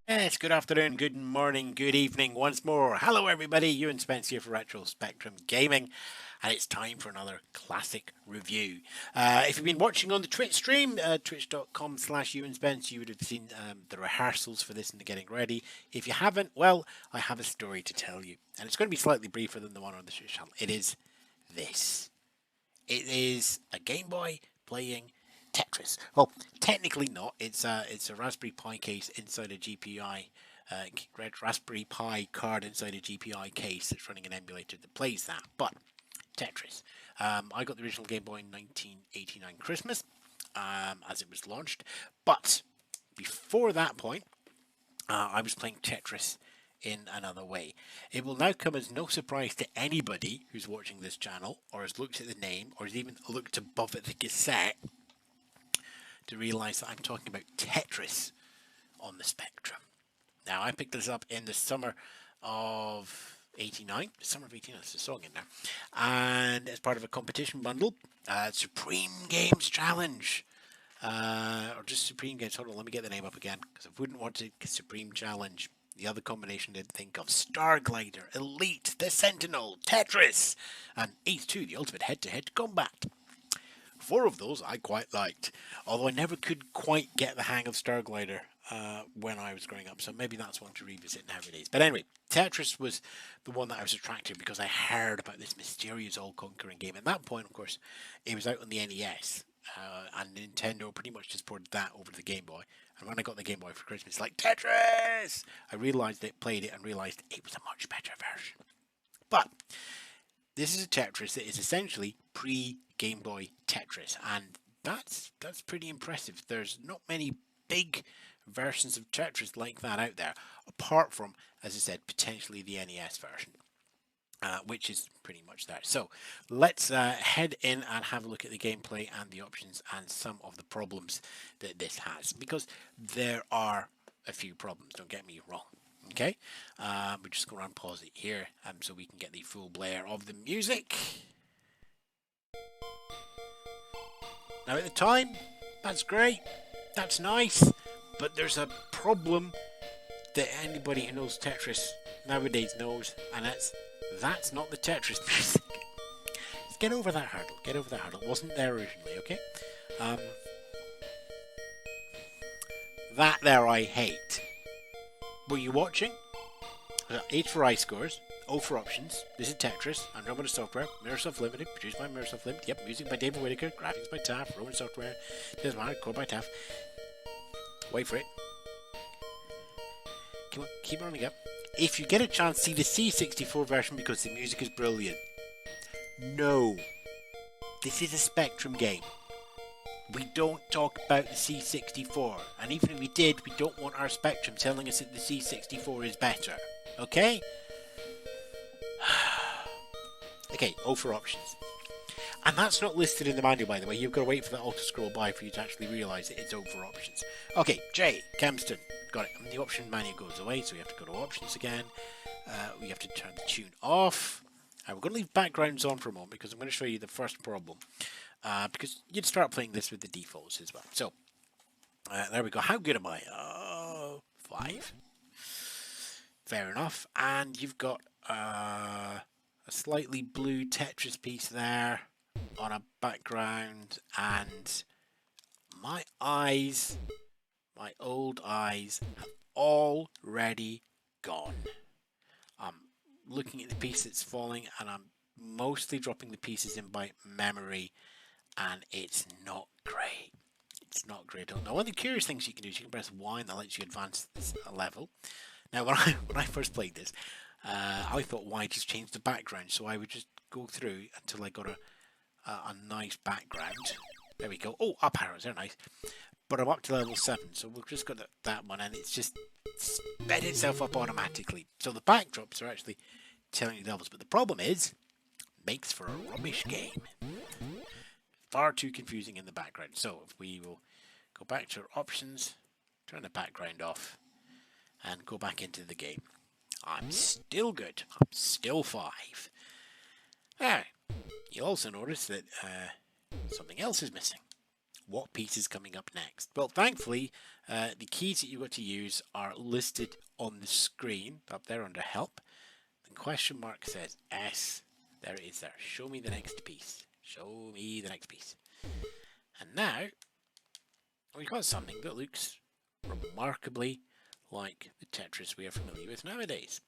Yes, good afternoon, good morning, good evening once more. Hello everybody, Ewan Spence here for Retro Spectrum Gaming, and it's time for another classic review. If you've been watching on the Twitch stream, twitch.com/Ewan Spence, you would have seen the rehearsals for this and the getting ready. If you haven't, well, I have a story to tell you, and it's going to be slightly briefer than the one on the Twitch channel. It is this. It is a Game Boy playing Tetris. Well, technically not. It's a Raspberry Pi case inside a GPI. Raspberry Pi card inside a GPI case that's running an emulator that plays that. But Tetris. I got the original Game Boy in 1989 Christmas, as it was launched. But before that point, I was playing Tetris in another way. It will now come as no surprise to anybody who's watching this channel, or has looked at the name, or has even looked above at the cassette, to realise that I'm talking about Tetris on the Spectrum. Now, I picked this up in the summer of 89, summer of 89, there's a song in there, and as part of a competition bundle, Supreme Games Challenge. Or just Supreme Games. Hold on, let me get the name up again, because I wouldn't want to Supreme Challenge. The other combination I didn't think of: Starglider, Elite, The Sentinel, Tetris, and Ace 2, the ultimate head-to-head combat. 4 of those I quite liked, although I never could quite get the hang of Starglider when I was growing up, so maybe that's one to revisit nowadays. But anyway, Tetris was the one that I was attracted to because I heard about this mysterious all-conquering game. At that point, of course, it was out on the NES. And Nintendo pretty much just ported that over to the Game Boy. And when I got the Game Boy for Christmas, like, Tetris! I realised it, played it, and realised it was a much better version. But this is a Tetris that is essentially pre-Game Boy Tetris, and that's pretty impressive. There's not many big versions of Tetris like that out there, apart from, as I said, potentially the NES version. Which is pretty much there. So let's head in and have a look at the gameplay and the options and some of the problems that this has, because there are a few problems, don't get me wrong. Okay, we're just going to pause it here so we can get the full blare of the music. Now at the time, that's great, that's nice, but there's a problem that anybody who knows Tetris nowadays knows, and that's not the Tetris music. Let's get over that hurdle. Get over that hurdle. It wasn't there originally, okay? That there I hate. Were you watching? H for I scores, O for options. This is Tetris, Andromeda Software, Mirrorsoft Limited, produced by Mirrorsoft Limited. Yep, music by David Whittaker, graphics by Taff, Rowan Software, doesn't matter, code by Taff. Wait for it. Come on, keep running up. If you get a chance, see the C64 version because the music is brilliant. No. This is a Spectrum game. We don't talk about the C64. And even if we did, we don't want our Spectrum telling us that the C64 is better. Okay? Okay, O for options. And that's not listed in the manual, by the way. You've got to wait for that auto-scroll by for you to actually realise that it's O for options. Okay, J, Kempston. Got it. And the option menu goes away, so we have to go to options again. We have to turn the tune off. We're going to leave backgrounds on for a moment because I'm going to show you the first problem. Because you'd start playing this with the defaults as well. So, there we go. How good am I? 5. Fair enough. And you've got a slightly blue Tetris piece there on a background, and my eyes, my old eyes, have already gone. I'm looking at the piece that's falling, and I'm mostly dropping the pieces in by memory, and it's not great. It's not great at all. Now, one of the curious things you can do is you can press Y, and that lets you advance this level. Now, when I first played this, I thought Y just changed the background, so I would just go through until I got a nice background. There we go. Oh, up arrows, they're nice. But I'm up to level 7, so we've just got that one, and it's just sped itself up automatically. So the backdrops are actually telling you levels, but the problem is, makes for a rubbish game. Far too confusing in the background. So if we will go back to our options, turn the background off, and go back into the game. I'm still good. I'm still 5. Now, you also notice that something else is missing. what piece is coming up next. Well, thankfully, the keys that you've got to use are listed on the screen up there under help. The question mark says S. There it is there. Show me the next piece. Show me the next piece. And now we've got something that looks remarkably like the Tetris we are familiar with nowadays.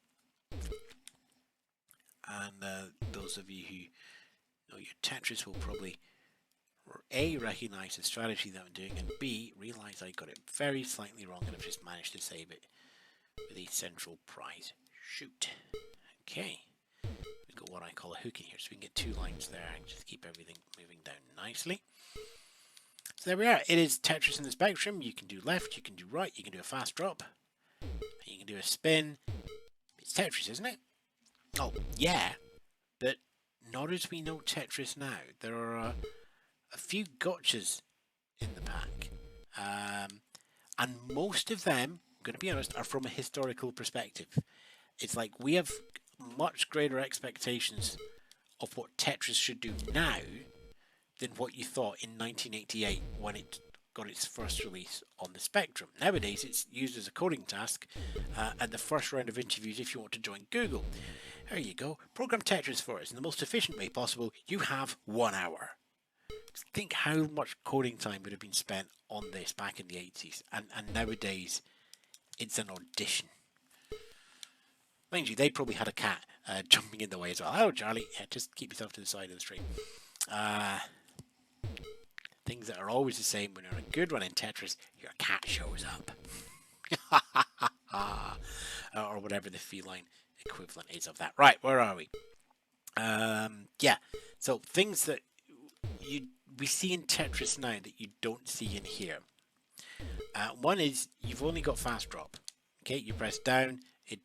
And those of you who know your Tetris will probably A, recognise the strategy that I'm doing, and B, realise I got it very slightly wrong and I've just managed to save it with a central prize shoot. Okay, we've got what I call a hook in here, so we can get 2 lines there and just keep everything moving down nicely. So there we are. It is Tetris in the Spectrum. You can do left, you can do right, you can do a fast drop, you can do a spin. It's Tetris, isn't it? Oh, yeah, but not as we know Tetris now. There are a few gotchas in the pack, and most of them, I'm going to be honest, are from a historical perspective. It's like we have much greater expectations of what Tetris should do now than what you thought in 1988 when it got its first release on the Spectrum. Nowadays it's used as a coding task at the first round of interviews if you want to join Google. There you go, program Tetris for us in the most efficient way possible. You have 1 hour. Think how much coding time would have been spent on this back in the 80s, and nowadays it's an audition. Mind you, they probably had a cat jumping in the way as well. Oh, Charlie, yeah, just keep yourself to the side of the street. Things that are always the same when you're a good one in Tetris, your cat shows up. Or whatever the feline equivalent is of that. Right, where are we? Yeah, so things that we see in Tetris now that you don't see in here. One is you've only got fast drop. Okay, you press down, it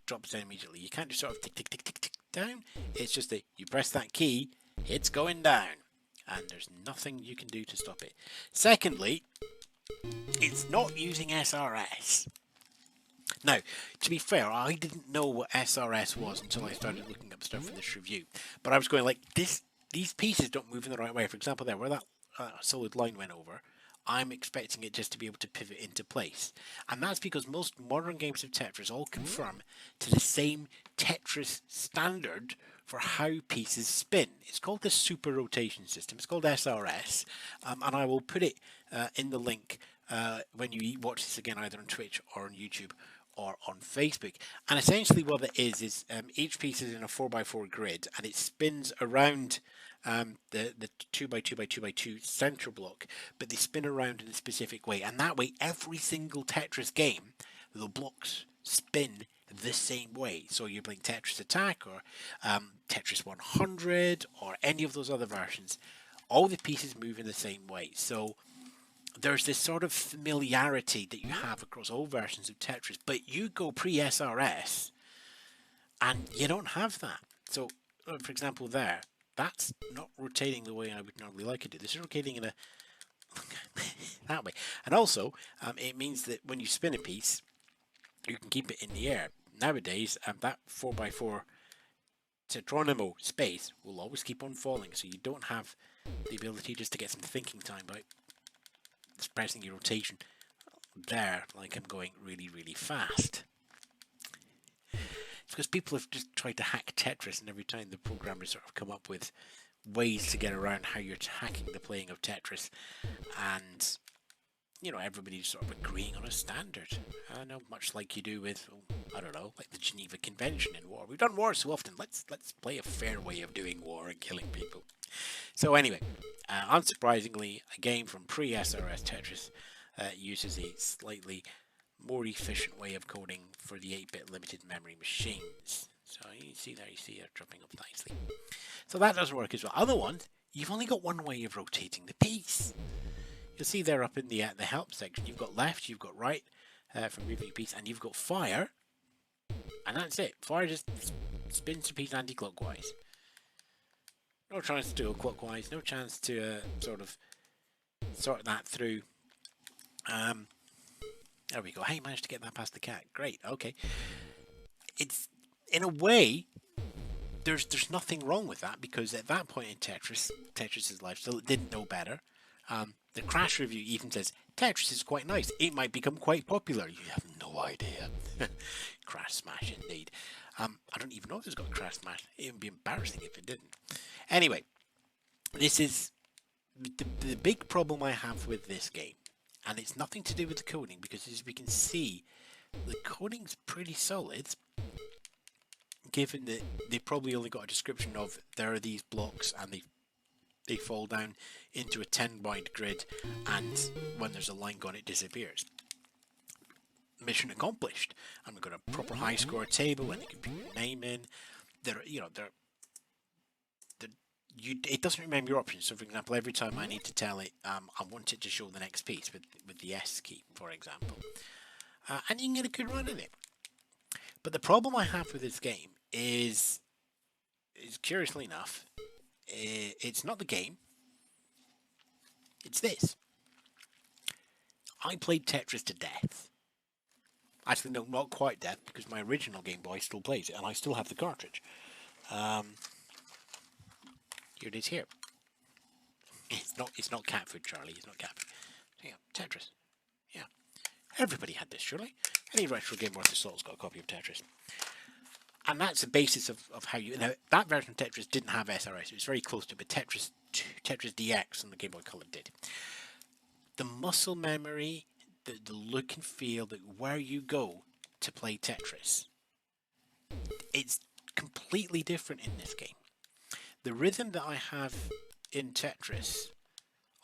drops down immediately. You can't just sort of tick tick tick tick tick down. It's just that you press that key, it's going down, and there's nothing you can do to stop it. Secondly, it's not using SRS. Now, to be fair, I didn't know what SRS was until I started looking up stuff for this review. But I was going like, these pieces don't move in the right way. For example, there, where that solid line went over, I'm expecting it just to be able to pivot into place. And that's because most modern games of Tetris all conform to the same Tetris standard for how pieces spin. It's called the super rotation system. It's called SRS. And I will put it in the link when you watch this again, either on Twitch or on YouTube or on Facebook. And essentially what it is each piece is in a 4x4 grid, and it spins around the 2x2x2x2 center block, but they spin around in a specific way, and that way every single Tetris game the blocks spin the same way. So you're playing Tetris Attack or Tetris 100 or any of those other versions, all the pieces move in the same way. So there's this sort of familiarity that you have across all versions of Tetris, but you go pre-SRS and you don't have that. So, for example, that's not rotating the way I would normally like it to. This is rotating in a that way. And also, it means that when you spin a piece, you can keep it in the air. Nowadays, that 4x4 Tetronimo space will always keep on falling, so you don't have the ability just to get some thinking time by pressing your rotation there, like I'm going really, really fast. It's because people have just tried to hack Tetris, and every time the programmers sort of come up with ways to get around how you're hacking the playing of Tetris, and you know, everybody's sort of agreeing on a standard. I know, much like you do with, I don't know, like the Geneva Convention in war. We've done war so often. Let's play a fair way of doing war and killing people. So anyway, unsurprisingly, a game from pre-SRS Tetris uses a slightly more efficient way of coding for the 8-bit limited memory machines. So you see they're dropping up nicely. So that doesn't work as well. Other ones, you've only got one way of rotating the piece. You'll see there up in the help section, you've got left, you've got right for moving a piece, and you've got fire, and that's it. Fire just spins the piece anti-clockwise. No chance to go clockwise, no chance to sort of sort that through. There we go. Hey, managed to get that past the cat. Great. Okay. It's, in a way, there's nothing wrong with that, because at that point in Tetris's life, still it didn't know better. The Crash review even says, Tetris is quite nice. It might become quite popular. You have no idea. Crash Smash, indeed. I don't even know if it's got Crash Smash. It would be embarrassing if it didn't. Anyway, this is the big problem I have with this game. And it's nothing to do with the coding, because as we can see, the coding's pretty solid, given that they probably only got a description of there are these blocks and they fall down into a 10-wide grid, and when there's a line gone, it disappears. Mission accomplished. And we've got a proper high score table, and you can put your name in. It doesn't remember your options. So, for example, every time I need to tell it, I want it to show the next piece with the S key, for example. And you can get a good run in it. But the problem I have with this game is curiously enough, it's not the game. It's this. I played Tetris to death. Actually, no, not quite death, because my original Game Boy still plays it, and I still have the cartridge. Here it is here. It's not cat food, Charlie. It's not cat food. Yeah, Tetris. Yeah. Everybody had this, surely. Any retro game worth of salt's got a copy of Tetris. And that's the basis of how you... Now, that version of Tetris didn't have SRS. It was very close to it, but Tetris DX on the Game Boy Color did. The muscle memory, the look and feel, where you go to play Tetris, it's completely different in this game. The rhythm that I have in Tetris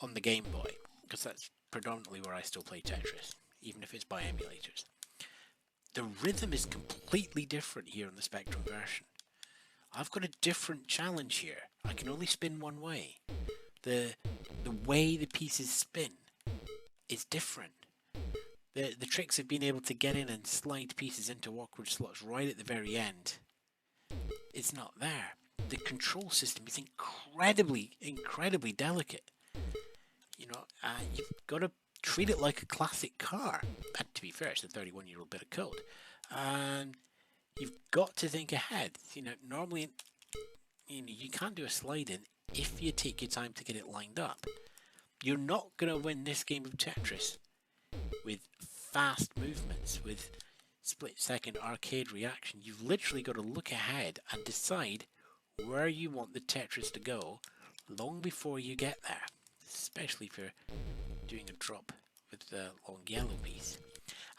on the Game Boy, because that's predominantly where I still play Tetris, even if it's by emulators, the rhythm is completely different here on the Spectrum version. I've got a different challenge here. I can only spin one way. The way the pieces spin is different. The tricks of being able to get in and slide pieces into awkward slots right at the very end, it's not there. The control system is incredibly delicate. You've got to treat it like a classic car. And to be fair, it's a 31-year-old bit of code. And you've got to think ahead. Normally, you can't do a slide in if you take your time to get it lined up. You're not going to win this game of Tetris with fast movements, with split-second arcade reaction. You've literally got to look ahead and decide where you want the Tetris to go long before you get there, especially if you're doing a drop with the long yellow piece.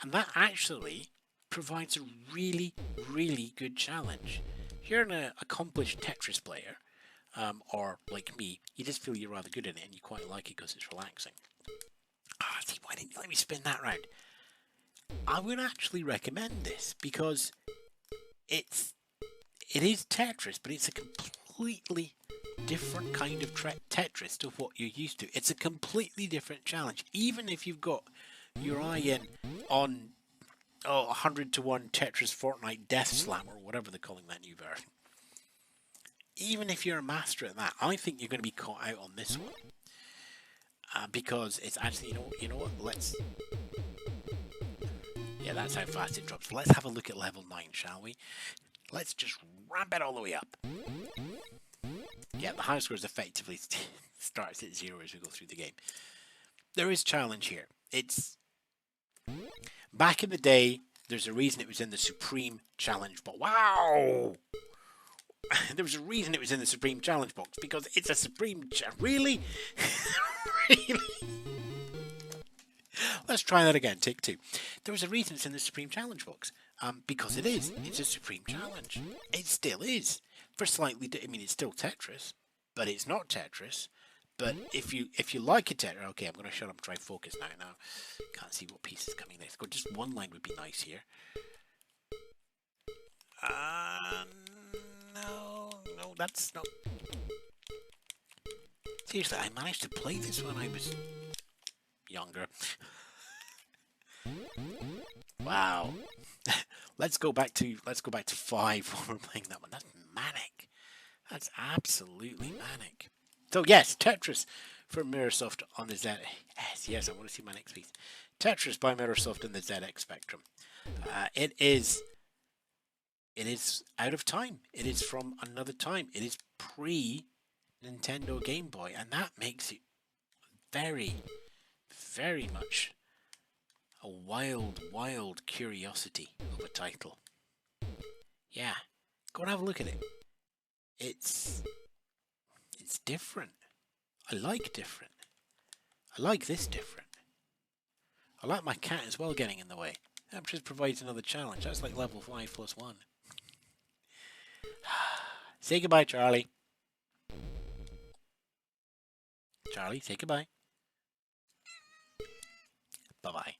And that actually provides a really good challenge. If you're an accomplished Tetris player, or like me, you just feel you're rather good in it and you quite like it because it's relaxing. See, why didn't you let me spin that round? I would actually recommend this because it is Tetris, but it's a completely different kind of Tetris to what you're used to. It's a completely different challenge. Even if you've got your eye in on 100 to 1 Tetris Fortnite Death Slam or whatever they're calling that new version. Even if you're a master at that, I think you're going to be caught out on this one. Because it's actually, you know what, yeah, that's how fast it drops. Let's have a look at level 9, shall we? Let's just ramp it all the way up. Yeah, the high scores effectively starts at 0 as we go through the game. There is challenge here. It's... Back in the day, there's a reason it was in the Supreme Challenge box. Wow! There was a reason it was in the Supreme Challenge box, because it's a Supreme... Really? Really? Let's try that again, take 2. There was a reason it's in the Supreme Challenge box. Because it is. It's a Supreme Challenge. It still is. For slightly... it's still Tetris, but it's not Tetris. But if you like a Tetris... Okay, I'm going to shut up and try and focus now. Can't see what piece is coming next. Just one line would be nice here. No, that's not... Seriously, I managed to play this when I was younger. Wow. Let's go back to 5 when we're playing that one. That's manic. That's absolutely manic. So yes, Tetris from Mirrorsoft on the ZX. Yes, I want to see my next piece. Tetris by Mirrorsoft on the ZX Spectrum. It is out of time. It is from another time. It is pre Nintendo Game Boy, and that makes it very, very much a wild, wild curiosity of a title. Yeah, go and have a look at it. It's different. I like different. I like this different. I like my cat as well getting in the way. That just provides another challenge. That's like level 5 plus 1. Say goodbye, Charlie. Charlie, say goodbye. Bye-bye.